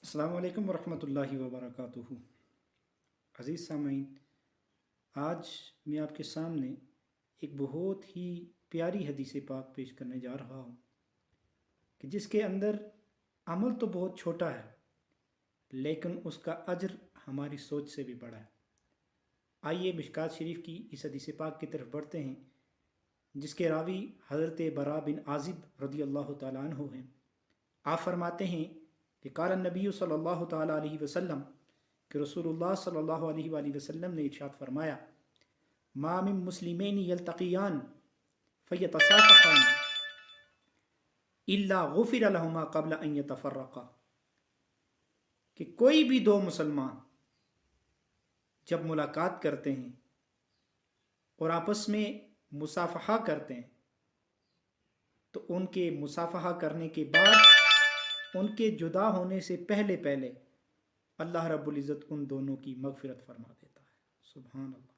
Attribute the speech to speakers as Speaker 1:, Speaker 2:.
Speaker 1: السلام علیکم ورحمۃ اللہ وبرکاتہ۔ عزیز سامعین، آج میں آپ کے سامنے ایک بہت ہی پیاری حدیث پاک پیش کرنے جا رہا ہوں کہ جس کے اندر عمل تو بہت چھوٹا ہے لیکن اس کا اجر ہماری سوچ سے بھی بڑا ہے۔ آئیے مشکات شریف کی اس حدیث پاک کی طرف بڑھتے ہیں جس کے راوی حضرت برا بن عازب رضی اللہ تعالیٰ عنہ ہیں۔ آپ فرماتے ہیں کہ قال النبی صلی اللہ تعالیٰ علیہ وسلم کہ رسول اللہ صلی اللہ علیہ وآلہ وسلم نے ارشاد فرمایا ما من مسلمین یلتقیان فیتصافحان الا غفر لہما قبل ان یتفرقا، کہ کوئی بھی دو مسلمان جب ملاقات کرتے ہیں اور آپس میں مصافحہ کرتے ہیں تو ان کے مصافحہ کرنے کے بعد ان کے جدا ہونے سے پہلے اللہ رب العزت ان دونوں کی مغفرت فرما دیتا ہے۔ سبحان اللہ۔